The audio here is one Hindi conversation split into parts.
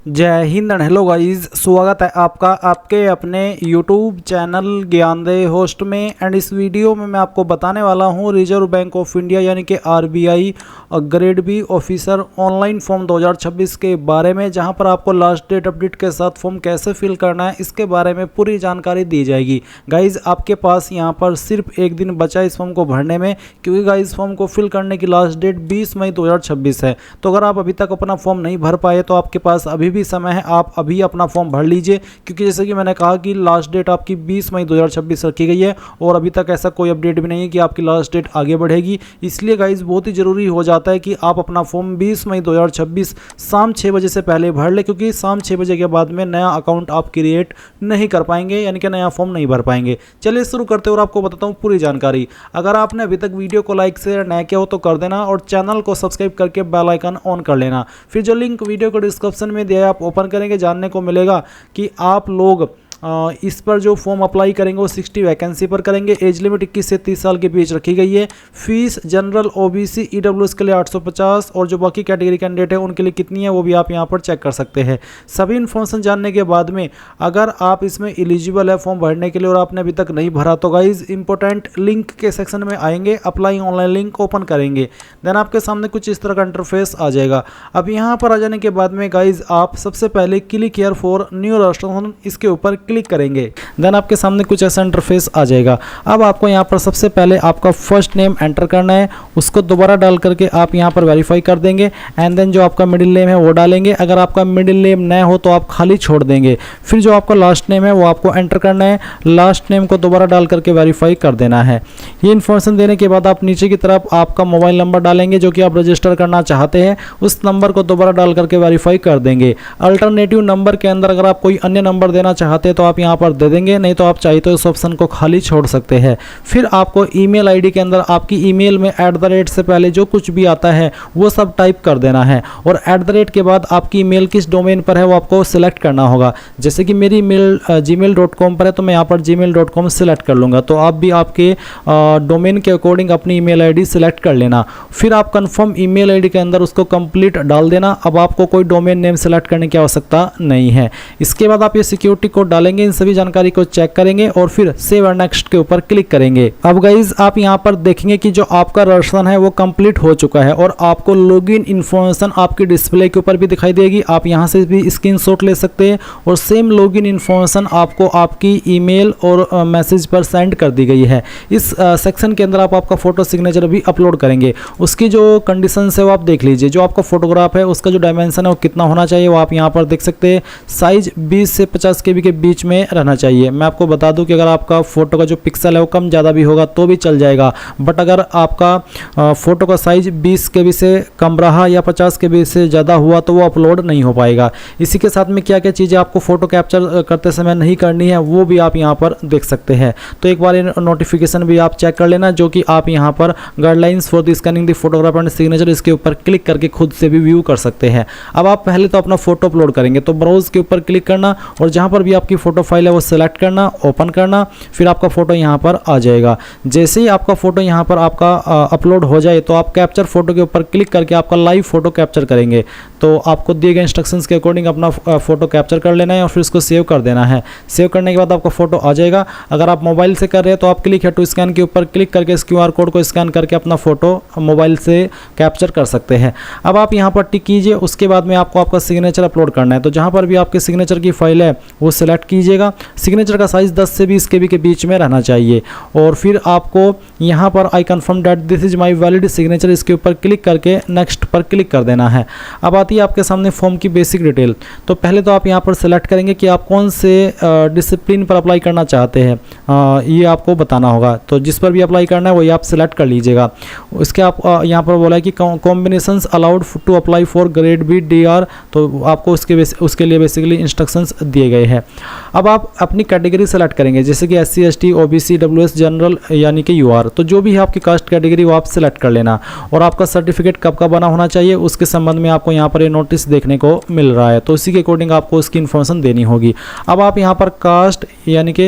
जय हिंद एंड हेलो गाइस, स्वागत है आपका आपके अपने यूट्यूब चैनल ज्ञानदेह होस्ट में। एंड इस वीडियो में मैं आपको बताने वाला हूं रिजर्व बैंक ऑफ इंडिया यानी कि RBI grade B officer online form 2026 के बारे में, जहां पर आपको लास्ट डेट अपडेट के साथ फॉर्म कैसे फिल करना है इसके बारे में पूरी जानकारी दी जाएगी। गाइज आपके पास यहां पर सिर्फ एक दिन बचा इस फॉर्म को भरने में, क्योंकि गाइज फॉर्म को फिल करने की लास्ट डेट 20 मई 2026 है। तो अगर आप अभी तक अपना फॉर्म नहीं भर पाए तो आपके पास अभी भी समय है, आप अभी अपना फॉर्म भर लीजिए, क्योंकि जैसे कि मैंने कहा कि लास्ट डेट आपकी 20 मई 2026 रखी गई है और अभी तक ऐसा कोई अपडेट भी नहीं है कि आपकी लास्ट डेट आगे बढ़ेगी। इसलिए गाइज बहुत ही जरूरी हो जाता है कि आप अपना फॉर्म 20 मई 2026 शाम 6 बजे से पहले भर ले, क्योंकि शाम 6 बजे के बाद में नया अकाउंट आप क्रिएट नहीं कर पाएंगे, यानी कि नया फॉर्म नहीं भर पाएंगे। चलिए शुरू करते हैं और आपको बताता हूँ पूरी जानकारी। अगर आपने अभी तक वीडियो को लाइक शेयर नहीं किया हो तो कर देना और चैनल को सब्सक्राइब करके बेल आइकन ऑन कर लेना। फिर जो लिंक वीडियो को डिस्क्रिप्शन में दिया है आप ओपन करेंगे, जानने को मिलेगा कि आप लोग इस पर जो फॉर्म अप्लाई करेंगे वो 60 वैकेंसी पर करेंगे। एज लिमिट 21 से 30 साल के बीच रखी गई है। फीस जनरल ओबीसी ईडब्ल्यूएस के लिए 850 और जो बाकी कैटेगरी कैंडिडेट है उनके लिए कितनी है वो भी आप यहां पर चेक कर सकते हैं। सभी इन्फॉर्मेशन जानने के बाद में अगर आप इसमें एलिजिबल है फॉर्म भरने के लिए और आपने अभी तक नहीं भरा तो गाइज इंपॉर्टेंट लिंक के सेक्शन में आएंगे, अप्लाई ऑनलाइन लिंक ओपन करेंगे, देन आपके सामने कुछ इस तरह का इंटरफेस आ जाएगा। अब यहाँ पर आ जाने के बाद में गाइज आप सबसे पहले click here for new registration इसके ऊपर क्लिक करेंगे, देन आपके सामने कुछ ऐसा इंटरफेस आ जाएगा। अब आपको यहाँ पर सबसे पहले आपका फर्स्ट नेम एंटर करना है, उसको दोबारा डाल करके आप यहाँ पर वेरीफाई कर देंगे एंड देन जो आपका मिडिल नेम है वो डालेंगे। अगर आपका मिडिल नेम न हो तो आप खाली छोड़ देंगे। फिर जो आपका लास्ट नेम है वो आपको एंटर करना है, लास्ट नेम को दोबारा डाल करके वेरीफाई कर देना है। ये इन्फॉर्मेशन देने के बाद आप नीचे की तरफ आपका मोबाइल नंबर डालेंगे जो कि आप रजिस्टर करना चाहते हैं, उस नंबर को दोबारा डाल करके वेरीफाई कर देंगे। अल्टरनेटिव नंबर के अंदर अगर आप कोई अन्य नंबर देना चाहते हैं तो आप यहाँ पर दे देंगे, नहीं तो आप चाहिए तो इस ऑप्शन को खाली छोड़ सकते हैं। फिर आपको ईमेल आईडी के अंदर आपकी ईमेल में @ से पहले जो कुछ भी आता है वो सब टाइप कर देना है और @ के बाद आपकी ईमेल किस डोमेन पर है वो आपको सिलेक्ट करना होगा। जैसे कि मेरी ईमेल gmail.com पर है तो मैं यहाँ पर gmail.com सिलेक्ट कर लूँगा, तो आप भी आपके डोमेन के अकॉर्डिंग अपनी ईमेल आईडी सिलेक्ट कर लेना। फिर आप कंफर्म ईमेल आईडी के अंदर उसको कंप्लीट डाल देना। अब आपको कोई डोमेन नेम सिलेक्ट करने की आवश्यकता नहीं है। इसके बाद आप ये सिक्योरिटी कोड डालेंगे, इन सभी जानकारी को चेक करेंगे और फिर सेव एंड नेक्स्ट के ऊपर क्लिक करेंगे। अब गाइज आप यहां पर देखेंगे कि जो आपका रजिस्ट्रेशन है वो कंप्लीट हो चुका है और आपको लॉगिन इन्फॉर्मेशन आपकी डिस्प्ले के ऊपर भी दिखाई देगी। आप यहां से भी स्क्रीनशॉट ले सकते हैं और सेम लॉगिन इन्फॉर्मेशन आपको आपकी ईमेल और मैसेज पर सेंड कर दी गई है। इस सेक्शन के अंदर आप आपका फोटो सिग्नेचर भी अपलोड करेंगे। उसकी जो कंडीशन है वो आप देख लीजिए। जो आपका फोटोग्राफ है उसका जो डायमेंशन है वो कितना होना चाहिए वो आप यहाँ पर देख सकते हैं। साइज 20 से 50 KB के बीच में रहना चाहिए। मैं आपको बता दूं कि अगर आपका फोटो का जो पिक्सल है वो कम ज़्यादा भी होगा तो भी चल जाएगा, बट अगर आपका फोटो का साइज 20 KB से कम रहा या 50 KB से ज़्यादा हुआ तो वो अपलोड नहीं हो पाएगा। इसी के साथ में क्या क्या चीज़ें आपको फोटो कैप्चर करते समय नहीं करनी है वो भी आप यहाँ पर देख सकते हैं। तो एक बार नोटिफिकेशन भी आप चेक कर लेना, जो कि आप यहाँ पर guidelines for the scanning the photograph and signature इसके ऊपर क्लिक करके खुद से भी व्यू कर सकते हैं। अब आप पहले तो अपना फोटो अपलोड करेंगे तो ब्राउज के ऊपर क्लिक करना और जहाँ पर भी आपकी फोटो फाइल है वो सिलेक्ट करना, ओपन करना, फिर आपका फोटो यहाँ पर आ जाएगा। जैसे ही आपका फोटो यहाँ पर आपका अपलोड हो जाए तो आप कैप्चर फोटो के ऊपर क्लिक करके आपका लाइव फोटो कैप्चर करेंगे। तो आपको दिए गए इंस्ट्रक्शंस के अकॉर्डिंग अपना फोटो कैप्चर कर लेना है और फिर इसको सेव कर देना है। सेव करने के बाद आपका फोटो आ जाएगा। अगर आप मोबाइल से कर रहे हैं तो आप क्लिक है टू स्कैन के ऊपर क्लिक करके इस QR कोड को स्कैन करके अपना फोटो मोबाइल से कैप्चर कर सकते हैं। अब आप यहाँ पर टिक कीजिए, उसके बाद में आपको आपका सिग्नेचर अपलोड करना है। तो जहाँ पर भी आपके सिग्नेचर की फाइल है वो सिलेक्ट कीजिएगा। सिग्नेचर का साइज 10 से 20 KB के बीच में रहना चाहिए और फिर आपको यहाँ पर I confirm that this is my valid signature इसके ऊपर क्लिक करके नेक्स्ट पर क्लिक कर देना है। अब आती है आपके सामने फॉर्म की बेसिक डिटेल। तो पहले तो आप यहाँ पर सेलेक्ट करेंगे कि आप कौन से डिसिप्लिन पर अप्लाई करना चाहते हैं, ये आपको बताना होगा। तो जिस पर भी अप्लाई करना है वही आप सिलेक्ट कर लीजिएगा। उसके आप यहाँ पर बोला है कि combinations allowed to apply for grade B DR, तो आपको उसके लिए बेसिकली इंस्ट्रक्शंस दिए गए हैं। अब आप अपनी कैटेगरी सेलेक्ट करेंगे, जैसे कि SC ST OBC WS general यानी कि UR, तो जो भी है आपकी कास्ट कैटेगरी वो आप सेलेक्ट कर लेना। और आपका सर्टिफिकेट कब का बना होना चाहिए उसके संबंध में आपको यहाँ पर ये नोटिस देखने को मिल रहा है, तो इसी के अकॉर्डिंग आपको उसकी इन्फॉर्मेशन देनी होगी। अब आप यहाँ पर कास्ट यानी कि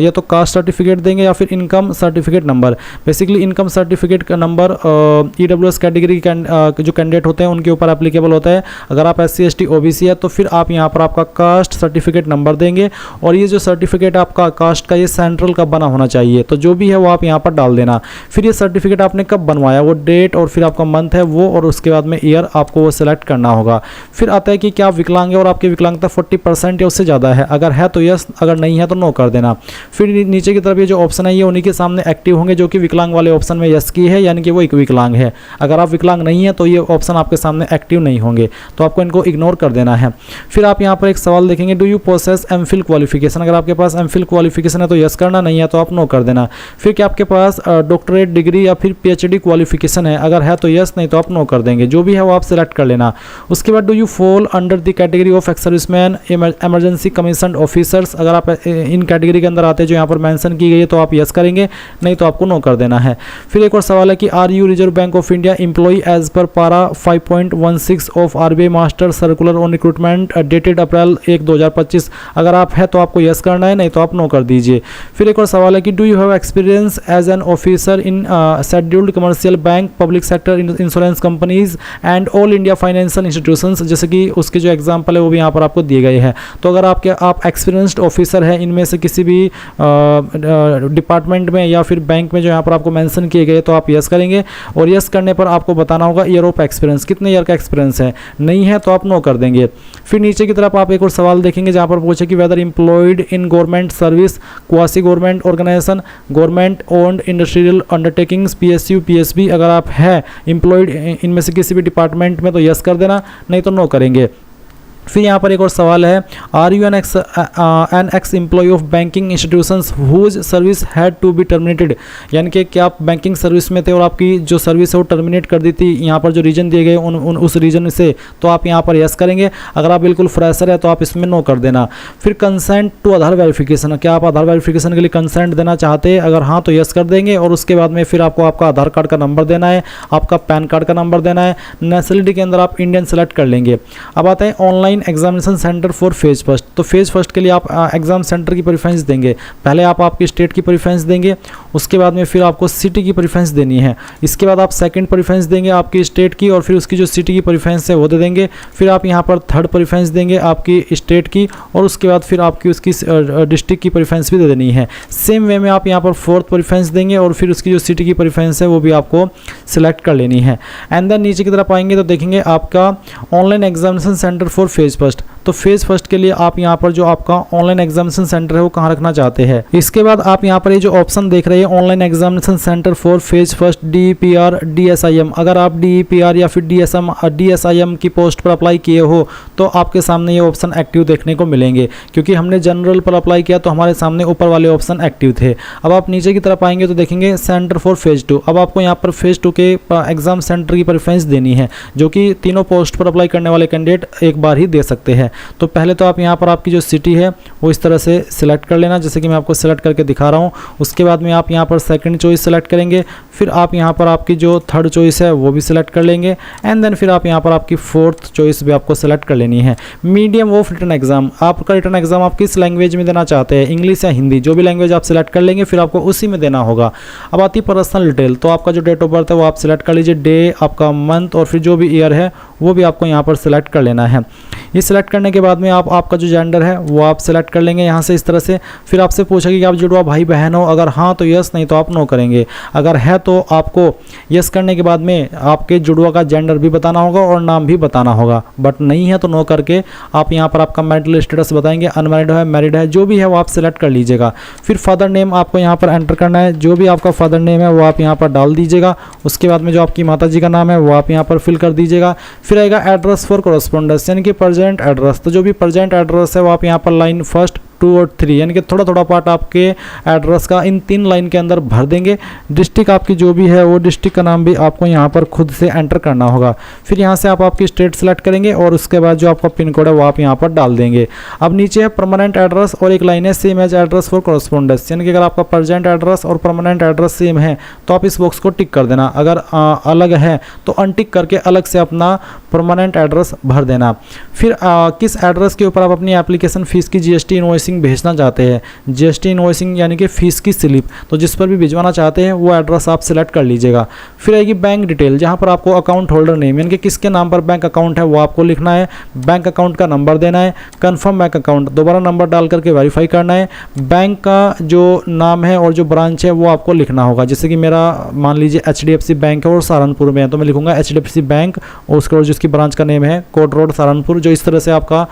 या तो कास्ट सर्टिफिकेट देंगे या फिर income certificate number. Basically income certificate का नंबर EWS कैटेगरी जो कैंडिडेट होते हैं उनके ऊपर एप्लीकेबल होता है। अगर आप SC ST OBC है तो फिर आप यहाँ पर आपका कास्ट सर्टिफिकेट नंबर देंगे, और ये जो सर्टिफिकेट आपका कास्ट का ये सेंट्रल का बना होना चाहिए, तो जो भी है वो आप यहाँ पर डाल देना। फिर ये सर्टिफिकेट आपने कब बनवाया वो डेट और फिर आपका मंथ है वो, और उसके बाद में ईयर आपको वो सिलेक्ट करना होगा। फिर आता है कि क्या आप विकलांग है और आपकी विकलांगता 40% या उससे ज़्यादा है, अगर है तो यस, अगर नहीं है तो नो कर देना। फिर नीचे की तरफ ये जो ऑप्शन है ये उन्हीं के सामने एक्टिव होंगे जो कि विकलांग वाले ऑप्शन में यस की है, यानी कि वो एक विकलांग है। अगर आप विकलांग नहीं है तो ये ऑप्शन आपके सामने एक्टिव नहीं होंगे, तो आपको इनको इग्नोर कर देना है। फिर आप यहाँ पर एक सवाल देखेंगे, do you possess MPhil qualification. अगर आपके पास MPhil क्वालिफिकेशन है तो यस करना, नहीं है तो आप नो कर देना। फिर क्या आपके पास डॉक्टरेट डिग्री या फिर PhD क्वालिफिकेशन है, अगर है तो यस, नहीं तो आप नो कर देंगे। जो भी है वो आप सिलेक्ट कर लेना। उसके बाद do you fall under the category of ex serviceman emergency commission officers. अगर आप इन कैटेगरी के अंदर आते हैं जो यहाँ पर मेंशन की गई है तो आप यस करेंगे, नहीं तो आपको नो कर देना है। फिर एक और सवाल है कि are you Reserve Bank of India employee as per para 5.16 of RBI master circular on recruitment dated April 1 2025। अगर आप है तो आपको यस करना है, नहीं तो आप नो कर दीजिए। फिर एक और सवाल है कि do you have experience as an officer in scheduled commercial bank public sector insurance companies and all India financial institutions, जैसे कि उसके जो एग्जाम्पल है वो भी यहाँ पर आपको दिए गए हैं। तो अगर आप एक्सपीरियंस्ड ऑफिसर हैं इनमें से किसी भी डिपार्टमेंट में या फिर बैंक में जो यहाँ पर आपको मेंशन किए गए तो आप यस करेंगे, और यस करने पर आपको बताना होगा ईयर ऑफ एक्सपीरियंस, कितने ईयर का एक्सपीरियंस है। नहीं है तो आप नो कर देंगे। फिर नीचे की तरफ आप एक और सवाल देखेंगे जहाँ पर पूछे कि whether employed in government service, quasi government organization, government owned industrial undertakings PSU PSB। अगर आप है एम्प्लॉयड इनमें से किसी भी डिपार्टमेंट में तो यस कर देना, नहीं तो नो करेंगे। फिर यहाँ पर एक और सवाल है, are you an ex employee of banking institutions whose service had to be terminated. यानी कि क्या आप बैंकिंग सर्विस में थे और आपकी जो सर्विस है वो टर्मिनेट कर दी थी, यहाँ पर जो रीजन दिए गए उस रीजन से, तो आप यहाँ पर यस करेंगे। अगर आप बिल्कुल फ्रेशर है तो आप इसमें नो कर देना। फिर कंसेंट टू आधार वेरिफिकेशन, क्या आप आधार वेरिफिकेशन के लिए कंसेंट देना चाहते हैं, अगर हाँ तो यस कर देंगे, और उसके बाद में फिर आपको आपका आधार कार्ड का नंबर देना है, आपका पैन कार्ड का नंबर देना है। नेशनलिटी के अंदर आप इंडियन सेलेक्ट कर लेंगे। अब आते हैं online examination centre for phase first. तो फेज फर्स्ट के लिए आप एग्जाम सेंटर की प्रेफरेंस देंगे। पहले आप आपकी स्टेट की प्रेफरेंस देंगे, उसके बाद में फिर आपको सिटी की प्रेफरेंस देनी है। इसके बाद आप सेकंड प्रेफरेंस देंगे आपकी स्टेट की, और फिर उसकी जो सिटी की प्रेफरेंस है वो दे देंगे। फिर आप यहाँ पर थर्ड प्रेफरेंस देंगे आपकी स्टेट की, और उसके बाद फिर आपकी उसकी डिस्ट्रिक्ट की प्रेफरेंस भी दे देनी है। सेम वे में आप यहाँ पर फोर्थ प्रेफरेंस देंगे, और फिर उसकी जो सिटी की प्रेफरेंस है वो भी आपको सिलेक्ट कर लेनी है। एंड देन नीचे की तरफ आएंगे तो देखेंगे आपका online examination centre for phase first. तो फेज फर्स्ट के लिए आप यहाँ पर जो आपका ऑनलाइन एग्जामिनेशन सेंटर है वो कहाँ रखना चाहते हैं। इसके बाद आप यहाँ पर ये जो ऑप्शन देख रहे हैं online examination centre for phase first DEPR DSIM, अगर आप DEPR या फिर DSIM की पोस्ट पर अप्लाई किए हो तो आपके सामने ये ऑप्शन एक्टिव देखने को मिलेंगे, क्योंकि हमने जनरल पर अप्लाई किया तो हमारे सामने ऊपर वाले ऑप्शन एक्टिव थे। अब आप नीचे की तरफ आएंगे तो देखेंगे सेंटर फॉर फेज 2। अब आपको यहाँ पर फेज 2 के एग्जाम सेंटर की प्रेफरेंस देनी है, जो कि तीनों पोस्ट पर अप्लाई करने वाले कैंडिडेट एक बार ही दे सकते हैं। तो पहले तो आप यहाँ पर आपकी जो सिटी है वो इस तरह से सिलेक्ट कर लेना, जैसे कि मैं आपको सिलेक्ट करके दिखा रहा हूँ। उसके बाद में आप यहाँ पर सेकंड चॉइस सेलेक्ट करेंगे, फिर आप यहाँ पर आपकी जो थर्ड चॉइस है वो भी सिलेक्ट कर लेंगे, एंड देन फिर आप यहाँ पर आपकी फोर्थ चॉइस भी आपको सेलेक्ट कर लेनी है। मीडियम ऑफ रिटन एग्जाम, आपका रिटन एग्जाम आप किस लैंग्वेज में देना चाहते हैं, इंग्लिश या हिंदी, जो भी लैंग्वेज आप सिलेक्ट कर लेंगे फिर आपको उसी में देना होगा। अब आती है पर्सनल डिटेल, तो आपका जो डेट ऑफ बर्थ है वो आप सिलेक्ट कर लीजिए, डे, आपका मंथ, और फिर जो भी ईयर है वो भी आपको यहाँ पर सिलेक्ट कर लेना है। ये सिलेक्ट करने के बाद में आपका जो जेंडर है वो आप सिलेक्ट कर लेंगे यहाँ से इस तरह से। फिर आपसे पूछेगा कि आप जुड़वा भाई बहन हो, अगर हाँ तो यस, नहीं तो आप नो करेंगे। अगर है तो आपको यस करने के बाद में आपके जुड़वा का जेंडर भी बताना होगा और नाम भी बताना होगा, बट नहीं है तो नो करके आप यहाँ पर आपका मैरिटल स्टेटस बताएंगे, अनमैरिड है, मैरिड है, जो भी है वो आप सिलेक्ट कर लीजिएगा। फिर फादर नेम आपको यहाँ पर एंटर करना है, जो भी आपका फादर नेम है वो आप यहाँ पर डाल दीजिएगा। उसके बाद में जो आपकी माता जी का नाम है वो आप यहाँ पर फिल कर दीजिएगा। फिर आएगा एड्रेस फॉर कॉरेस्पॉन्डेंस, यानी कि प्रेजेंट एड्रेस। तो जो भी प्रेजेंट एड्रेस है वो आप यहाँ पर लाइन फर्स्ट 2 और 3 यानी कि थोड़ा थोड़ा पार्ट आपके एड्रेस का इन 3 लाइन के अंदर भर देंगे। डिस्ट्रिक्ट आपकी जो भी है वो डिस्ट्रिक्ट का नाम भी आपको यहाँ पर खुद से एंटर करना होगा। फिर यहाँ से आप आपकी स्टेट सेलेक्ट करेंगे और उसके बाद जो आपका पिन कोड है वो आप यहाँ पर डाल देंगे। अब नीचे है परमानेंट एड्रेस और एक लाइन है same as address for correspondence, यानी कि अगर आपका प्रेजेंट एड्रेस और परमानेंट एड्रेस सेम है तो आप इस बॉक्स को टिक कर देना, अगर अलग है तो अनटिक करके अलग से अपना परमानेंट एड्रेस भर देना। फिर किस एड्रेस के ऊपर आप अपनी एप्लीकेशन फीस की जीएसटी इनवॉइसिंग भेजना चाहते हैं, जीएसटी इनवॉइसिंग यानी कि फीस की स्लिप, तो जिस पर भी भिजवाना चाहते हैं वो एड्रेस आप सिलेक्ट कर लीजिएगा। फिर आएगी बैंक डिटेल, जहां पर आपको अकाउंट होल्डर नेम यानी कि किसके नाम पर बैंक अकाउंट है वो आपको लिखना है, बैंक अकाउंट का नंबर देना है, कंफर्म बैंक अकाउंट दोबारा नंबर डाल करके वेरीफाई करना है, बैंक का जो नाम है और जो ब्रांच है वो आपको लिखना होगा। जैसे कि मेरा मान लीजिए HDFC बैंक है और सहारनपुर में है तो मैं लिखूंगा HDFC बैंक और उसके बाद जिसकी ब्रांच का नेम है कोट रोड सहारनपुर, जो इस तरह से आपका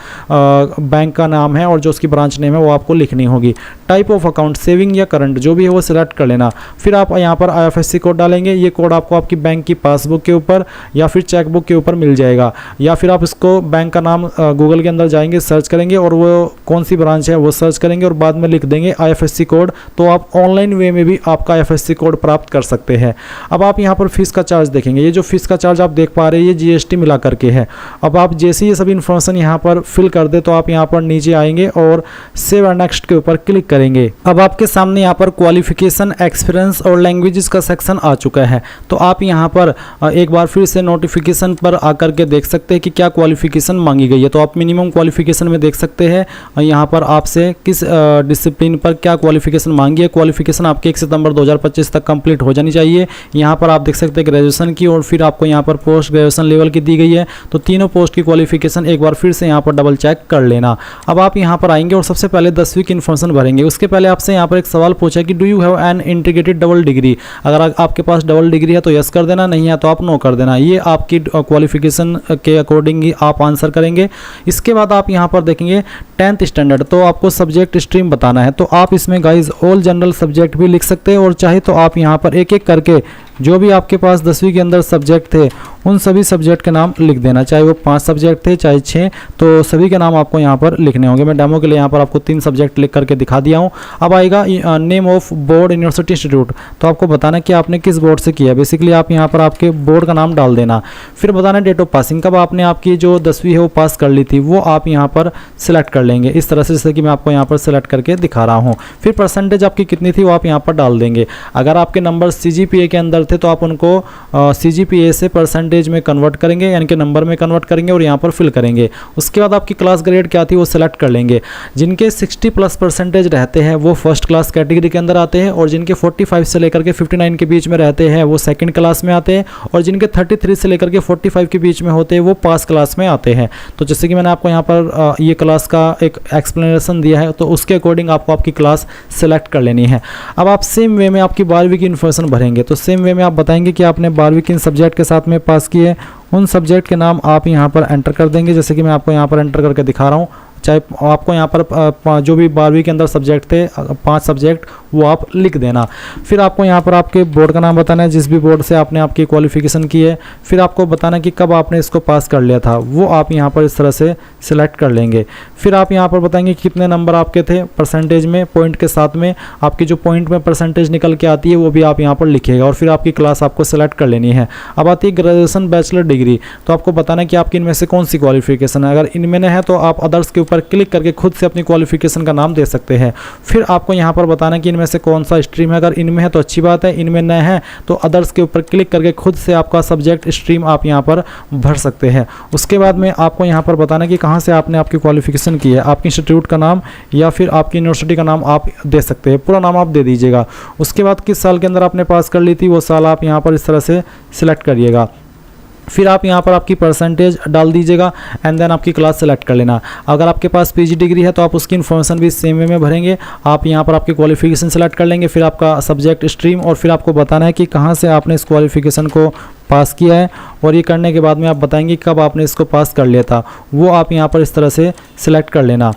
बैंक का नाम है और जो उसकी ब्रांच नेम है वो आपको लिखनी होगी। टाइप ऑफ अकाउंट सेविंग या करंट जो भी है वो सिलेक्ट कर लेना। फिर आप यहाँ पर IFSC कोड डालेंगे, ये कोड आपको आपकी बैंक की पासबुक के ऊपर या फिर चेकबुक के ऊपर मिल जाएगा, या फिर आप इसको बैंक का नाम गूगल के अंदर जाएंगे सर्च करेंगे और वो कौन सी ब्रांच है वो सर्च करेंगे और बाद में लिख देंगे IFSC कोड, तो आप ऑनलाइन वे में भी आपका IFSC कोड प्राप्त कर सकते हैं। अब आप यहाँ पर फीस का चार्ज देखेंगे, ये जो फीस का चार्ज आप देख पा रहे हैं ये GST मिला करके है। अब आप जैसे ये सब इन्फॉर्मेशन यहाँ पर फिल कर दे तो आप यहाँ पर नीचे आएंगे और सेव एंड नेक्स्ट के ऊपर क्लिक करेंगे। अब आपके सामने यहाँ पर क्वालिफिकेशन, एक्सपीरियंस और लैंग्वेजेस का सेक्शन आ चुका है, तो आप यहाँ पर एक बार फिर से नोटिफिकेशन पर आकर के देख सकते हैं कि क्या क्वालिफिकेशन मांगी गई है। तो आप मिनिमम क्वालिफिकेशन में देख सकते हैं यहाँ पर आपसे किस डिसिप्लिन पर क्या क्वालिफिकेशन मांगी है। क्वालिफिकेशन आपके 1 सितंबर 2025 तक कंप्लीट हो जानी चाहिए। यहाँ पर आप देख सकते हैं ग्रेजुएशन की और फिर आपको यहाँ पर पोस्ट ग्रेजुएशन लेवल की दी गई है, तो तीनों पोस्ट की क्वालिफिकेशन एक बार फिर से यहाँ पर डबल चेक कर लेना। अब आप यहाँ पर आएंगे और सबसे पहले 10वीं की इन्फॉर्मेशन भरेंगे। उसके पहले आपसे यहाँ पर एक सवाल पूछा कि do you have an integrated double degree, अगर आपके पास डबल डिग्री है तो यस कर देना, नहीं है तो आप नो कर देना। ये आपकी क्वालिफिकेशन के अकॉर्डिंग ही आप आंसर करेंगे। इसके बाद आप यहाँ पर देखेंगे 10th स्टैंडर्ड, तो आपको सब्जेक्ट स्ट्रीम बताना है, तो आप इसमें गाइज ऑल जनरल सब्जेक्ट भी लिख सकते हैं और चाहे तो आप यहाँ पर एक एक करके जो भी आपके पास 10वीं के अंदर सब्जेक्ट थे उन सभी सब्जेक्ट के नाम लिख देना, चाहे वो 5 सब्जेक्ट थे चाहे 6, तो सभी के नाम आपको यहाँ पर लिखने होंगे। मैं डेमो के लिए यहाँ पर आपको 3 सब्जेक्ट लिख करके दिखा दिया हूँ। अब आएगा name of board university institute, तो आपको बताना कि आपने किस बोर्ड से किया। बेसिकली आप यहाँ पर आपके बोर्ड का नाम डाल देना। फिर बताना डेट ऑफ पासिंग, कब आपने आपकी जो 10वीं है वो पास कर ली थी वो आप यहाँ पर सिलेक्ट कर लेंगे इस तरह से, जैसे कि मैं आपको यहाँ पर सिलेक्ट करके दिखा रहा हूँ। फिर परसेंटेज आपकी कितनी थी वो आप यहाँ पर डाल देंगे। अगर आपके नंबर CGPA के अंदर थे तो आप उनको CGPA से परसेंटेज में कन्वर्ट करेंगे, यानी कि नंबर में कन्वर्ट करेंगे और यहाँ पर फिल करेंगे। उसके बाद आपकी क्लास ग्रेड क्या थी वो सिलेक्ट कर लेंगे। जिनके 60+ परसेंटेज रहते हैं वो फर्स्ट क्लास कैटेगरी के अंदर आते हैं, और जिनके 45 से लेकर के 59 के बीच में रहते हैं वो सेकंड क्लास में आते हैं, और जिनके 33 से लेकर के 45 के बीच में होते हैं वो पास क्लास में आते हैं। तो जैसे कि मैंने आपको यहाँ पर ये क्लास का एक एक्सप्लेनेशन दिया है, तो उसके अकॉर्डिंग आपको आपकी क्लास सेलेक्ट कर लेनी है। अब आप सेम वे में आपकी 12वीं की इन्फॉर्मेशन भरेंगे, तो सेम वे में आप बताएंगे कि आपने 12वीं किन सब्जेक्ट के साथ में पास किए, उन सब्जेक्ट के नाम आप यहाँ पर एंटर कर देंगे। जैसे कि मैं आपको यहाँ पर एंटर करके दिखा रहा हूँ, चाहे आपको यहाँ पर जो भी 12वीं के अंदर सब्जेक्ट थे 5 सब्जेक्ट वो आप लिख देना। फिर आपको यहाँ पर आपके बोर्ड का नाम बताना है, जिस भी बोर्ड से आपने आपकी क्वालिफिकेशन की है। फिर आपको बताना कि कब आपने इसको पास कर लिया था, वो आप यहाँ पर इस तरह से सिलेक्ट कर लेंगे। फिर आप यहाँ पर बताएंगे कितने नंबर आपके थे परसेंटेज में, पॉइंट के साथ में आपकी जो पॉइंट में परसेंटेज निकल के आती है वो भी आप यहाँ पर लिखिएगा, और फिर आपकी क्लास आपको सेलेक्ट कर लेनी है। अब आती है ग्रेजुएशन, बैचलर डिग्री, तो आपको बताना कि आपकी इनमें से कौन सी क्वालिफिकेशन है। अगर इनमें है तो आप अदर्स के ऊपर क्लिक करके खुद से अपनी क्वालिफिकेशन का नाम दे सकते हैं। फिर आपको यहाँ पर बताना कि इनमें से कौन सा स्ट्रीम है, अगर इनमें है तो अच्छी बात है, इनमें न है तो अदर्स के ऊपर क्लिक करके खुद से आपका सब्जेक्ट स्ट्रीम आप यहाँ पर भर सकते हैं। उसके बाद में आपको यहाँ पर बताना कि कहाँ से आपने आपकी क्वालिफिकेशन की है, आपके इंस्टीट्यूट का नाम या फिर आपकी यूनिवर्सिटी का नाम आप दे सकते हैं, पूरा नाम आप दे दीजिएगा। उसके बाद किस साल के अंदर आपने पास कर ली थी वो साल आप यहाँ पर इस तरह से सिलेक्ट करिएगा। फिर आप यहाँ पर आपकी परसेंटेज डाल दीजिएगा एंड देन आपकी क्लास सेलेक्ट कर लेना। अगर आपके पास PG डिग्री है तो आप उसकी इन्फॉर्मेशन भी सेम वे में भरेंगे। आप यहाँ पर आपकी क्वालिफिकेशन सेलेक्ट कर लेंगे, फिर आपका सब्जेक्ट स्ट्रीम, और फिर आपको बताना है कि कहाँ से आपने इस क्वालिफिकेशन को पास किया है, और ये करने के बाद में आप बताएंगे कब आपने इसको पास कर लिया था, वो आप यहाँ पर इस तरह से सिलेक्ट कर लेना।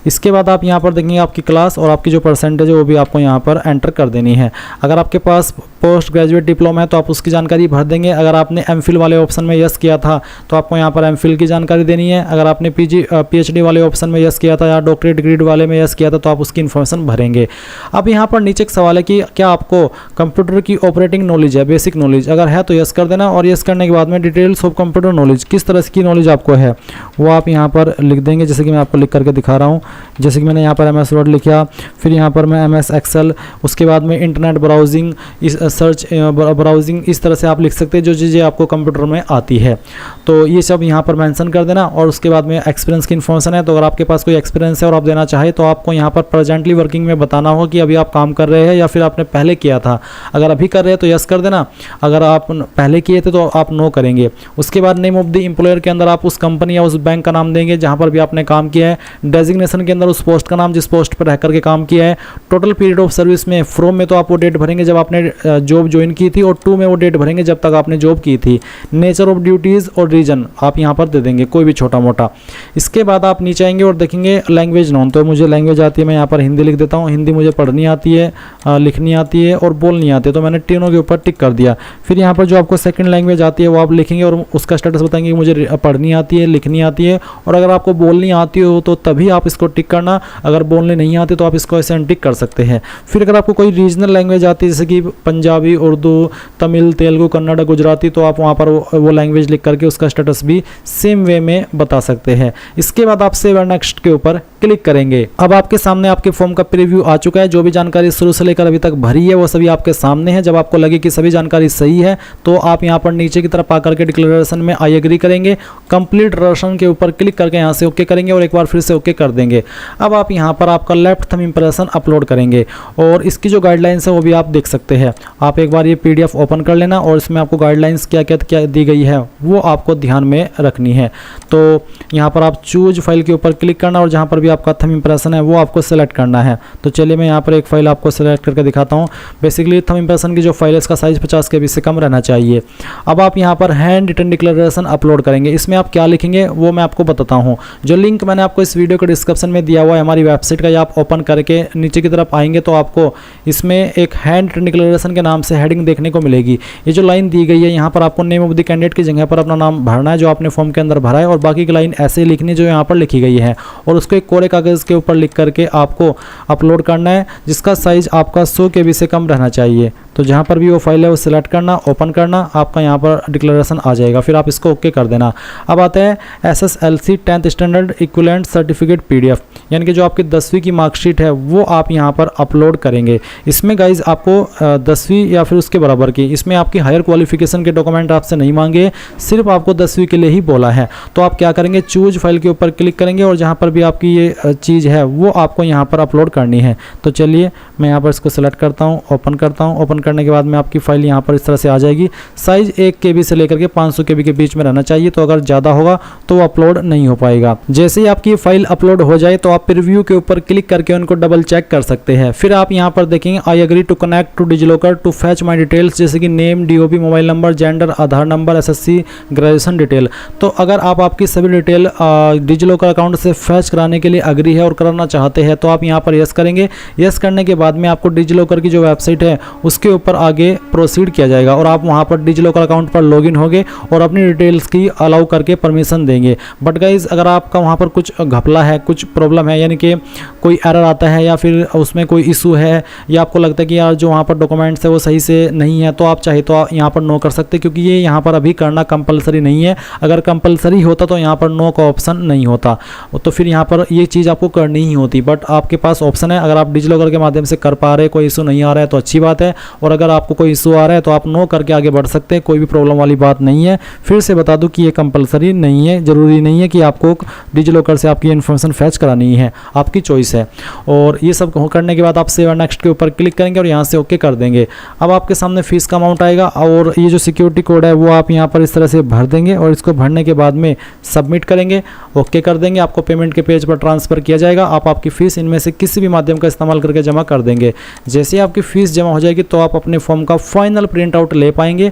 इसके बाद आप यहाँ पर देखेंगे आपकी क्लास और आपकी जो परसेंटेज है वो भी आपको यहाँ पर एंटर कर देनी है। अगर आपके पास पोस्ट ग्रेजुएट डिप्लोमा है तो आप उसकी जानकारी भर देंगे। अगर आपने एमफिल वाले ऑप्शन में यस किया था तो आपको यहाँ पर एमफिल की जानकारी देनी है। अगर आपने पीएचडी वाले ऑप्शन में यस किया था या डॉक्टरेट डिग्री वाले में यस किया था तो आप उसकी इन्फॉर्मेशन भरेंगे। अब यहाँ पर नीचे एक सवाल है कि क्या आपको कंप्यूटर की ऑपरेटिंग नॉलेज है, बेसिक नॉलेज, अगर है तो यस कर देना। और यस करने के बाद में डिटेल्स ऑफ कंप्यूटर नॉलेज, किस तरह की नॉलेज आपको है वो आप यहाँ पर लिख देंगे। जैसे कि मैं आपको लिख करके दिखा रहा हूँ, जैसे कि मैंने यहाँ पर MS वर्ड लिखा, फिर यहाँ पर मैं MS एक्सेल, उसके बाद में इंटरनेट ब्राउजिंग, इस सर्च ब्राउजिंग, इस तरह से आप लिख सकते हैं जो चीज़ें आपको कंप्यूटर में आती है। तो ये सब यहाँ पर मेंशन कर देना। और उसके बाद में एक्सपीरियंस की इन्फॉर्मेशन है, तो अगर आपके पास कोई एक्सपीरियंस है और आप देना चाहे तो आपको यहाँ पर प्रेजेंटली वर्किंग में बताना हो कि अभी आप काम कर रहे हैं या फिर आपने पहले किया था। अगर अभी कर रहे हैं तो यस कर देना, अगर आप पहले किए थे तो आप नो करेंगे। उसके बाद नेम ऑफ द एम्प्लॉयर के अंदर आप उस कंपनी या उस बैंक का नाम देंगे जहाँ पर भी आपने काम किया है। डेजिग्नेशन के अंदर उस पोस्ट का नाम जिस पोस्ट पर रह करके काम किया है। टोटल पीरियड ऑफ सर्विस में फ्रॉम में तो आप वो डेट भरेंगे जब आपने जॉब ज्वाइन की थी, और टू में वो डेट भरेंगे जब तक आपने जॉब की थी। नेचर ऑफ ड्यूटीज़ और रीजन आप यहाँ पर दे देंगे, कोई भी छोटा मोटा। इसके बाद आप नीचे आएंगे और देखेंगे लैंग्वेज नॉन, तो मुझे लैंग्वेज आती है, मैं यहाँ पर हिंदी लिख देता हूँ। हिंदी मुझे पढ़नी आती है, लिखनी आती है और बोलनी आती है, तो मैंने तीनों के ऊपर टिक कर दिया। फिर यहाँ पर जो आपको सेकंड लैंग्वेज आती है वो आप लिखेंगे और उसका स्टेटस बताएंगे कि मुझे पढ़नी आती है, लिखनी आती है। और अगर आपको बोलनी आती हो तो तभी आप इसको टिक करना, अगर बोलने नहीं आती तो आप इसको ऐसे अनटिक कर सकते हैं। फिर अगर आपको कोई रीजनल लैंग्वेज आती है जैसे कि पंजाबी, उर्दू, तमिल, तेलुगु, कन्नड़, गुजराती, तो आप वहाँ पर वो लैंग्वेज लिख करके उसका स्टेटस भी सेम वे में बता सकते हैं। इसके बाद आप सेव एंड नेक्स्ट के ऊपर क्लिक करेंगे। अब आपके सामने आपके फॉर्म का प्रीव्यू आ चुका है। जो भी जानकारी शुरू से लेकर अभी तक भरी है वो सभी आपके सामने है। जब आपको लगे कि सभी जानकारी सही है तो आप यहाँ पर नीचे की तरफ आकर के डिक्लेरेशन में आई एग्री करेंगे। कंप्लीट रसन के ऊपर क्लिक करके यहाँ से ओके करेंगे और एक बार फिर से ओके कर देंगे। अब आप यहाँ पर आपका लेफ्ट थंब इंप्रेशन अपलोड करेंगे और इसकी जो गाइडलाइंस है वो भी आप देख सकते हैं। आप एक बार ये PDF ओपन कर लेना और इसमें आपको गाइडलाइंस क्या क्या दी गई है वो आपको ध्यान में रखनी है। तो यहाँ पर आप चूज फाइल के ऊपर क्लिक करना और जहाँ पर भी आपका थंब इंप्रेशन है वो आपको सेलेक्ट करना है। तो चलिए मैं यहाँ पर एक फाइल आपको सेलेक्ट करके दिखाता हूँ। बेसिकली थंब इंप्रेशन की जो फाइल है इसका साइज 50 KB से कम रहना चाहिए। अब आप यहाँ पर हैंड रिटन डिक्लेरेशन अपलोड करेंगे। इसमें आप क्या लिखेंगे वो मैं आपको बताता हूँ। जो लिंक मैंने आपको इस वीडियो के डिस्क्रिप्शन में दिया हुआ है हमारी वेबसाइट का, या आप ओपन करके नीचे की तरफ आएंगे तो आपको इसमें एक हैंड रिटन डिक्लेरेशन के नाम से हेडिंग देखने को मिलेगी। ये जो लाइन दी गई है यहाँ पर आपको नेम ऑफ द कैंडिडेट की जगह पर अपना नाम भरना है जो आपने फॉर्म के अंदर भरा है, और बाकी की लाइन ऐसे लिखनी जो यहाँ पर लिखी गई है, और उसको एक कोरे कागज़ के ऊपर लिख करके आपको अपलोड करना है जिसका साइज आपका 100 KB से कम रहना चाहिए। तो जहाँ पर भी वो फाइल है वो सिलेक्ट करना, ओपन करना, आपका यहाँ पर डिक्लेरेशन आ जाएगा। फिर आप इसको ओके कर देना। अब आता है SSLC 10th standard equivalent certificate PDF, यानी कि जो आपकी 10वीं की मार्कशीट है वो आप यहाँ पर अपलोड करेंगे। इसमें गाइज आपको 10वीं या फिर उसके बराबर की, इसमें आपकी हायर क्वालिफिकेशन के डॉक्यूमेंट आपसे नहीं मांगे, सिर्फ आपको 10वीं के लिए ही बोला है। तो आप क्या करेंगे, चूज फाइल के ऊपर क्लिक करेंगे और जहाँ पर भी आपकी ये चीज़ है वो आपको यहाँ पर अपलोड करनी है। तो चलिए मैं यहाँ पर इसको सेलेक्ट करता हूँ, ओपन करता हूँ। ओपन करने के बाद में आपकी फाइल यहाँ पर इस तरह से आ जाएगी। साइज 1 KB से लेकर के 500 KB के बीच में रहना चाहिए, तो अगर ज़्यादा होगा तो अपलोड नहीं हो पाएगा। जैसे ही आपकी फाइल अपलोड हो जाए तो आप प्रीव्यू के ऊपर क्लिक करके उनको डबल चेक कर सकते हैं। फिर आप यहाँ पर देखेंगे I agree to connect to DigiLocker to fetch my details, जैसे कि name, DOB, mobile number, gender, Aadhaar number, SSC, graduation detail. तो अगर आप आपकी सभी डिटेल डिजिलॉकर अकाउंट से फैच कराने के लिए अग्री है और कराना चाहते हैं तो आप यहाँ पर यस करेंगे। यस करने के बाद में आपको डिजिलॉकर की जो वेबसाइट है उसके ऊपर आगे प्रोसीड किया जाएगा और आप वहाँ पर डिजिलॉकर अकाउंट पर लॉगिन होंगे और अपनी डिटेल्स की अलाउ करके परमिशन देंगे। बट गाइज अगर आपका वहाँ पर कुछ घपला है, कुछ प्रॉब्लम है, यानी कि कोई एरर आता है या फिर उसमें कोई इशू है या आपको लगता है कि यार जो वहाँ पर डॉक्यूमेंट्स है वो सही से नहीं है, तो आप चाहे तो यहाँ पर नो कर सकते, क्योंकि ये यहाँ पर अभी करना कंपलसरी नहीं है। अगर कंपलसरी होता तो यहाँ पर नो का ऑप्शन नहीं होता, तो फिर यहाँ पर ये चीज़ आपको करनी ही होती। बट आपके पास ऑप्शन है, अगर आप डिजिलॉकर के माध्यम से कर पा रहे, कोई इशू नहीं आ रहा है तो अच्छी बात है, और अगर आपको कोई इशू आ रहा है तो आप नो करके आगे बढ़ सकते हैं, कोई भी प्रॉब्लम वाली बात नहीं है। फिर से बता दूं कि ये कंपलसरी नहीं है, ज़रूरी नहीं है कि आपको डिजिलॉकर से आपकी इन्फॉर्मेशन फैच करानी है, आपकी चॉइस है। और ये सब करने के बाद आप सेव एंड नेक्स्ट के ऊपर क्लिक करेंगे और यहाँ से ओके कर देंगे। अब आपके सामने फीस का अमाउंट आएगा और ये जो सिक्योरिटी कोड है वो आप यहाँ पर इस तरह से भर देंगे और इसको भरने के बाद में सबमिट करेंगे, ओके कर देंगे। आपको पेमेंट के पेज पर ट्रांसफ़र किया जाएगा। आप आपकी फ़ीस इनमें से किसी भी माध्यम का इस्तेमाल करके जमा कर देंगे। जैसे ही आपकी फ़ीस जमा हो जाएगी तो आप अपने फॉर्म का फाइनल प्रिंट आउट ले पाएंगे।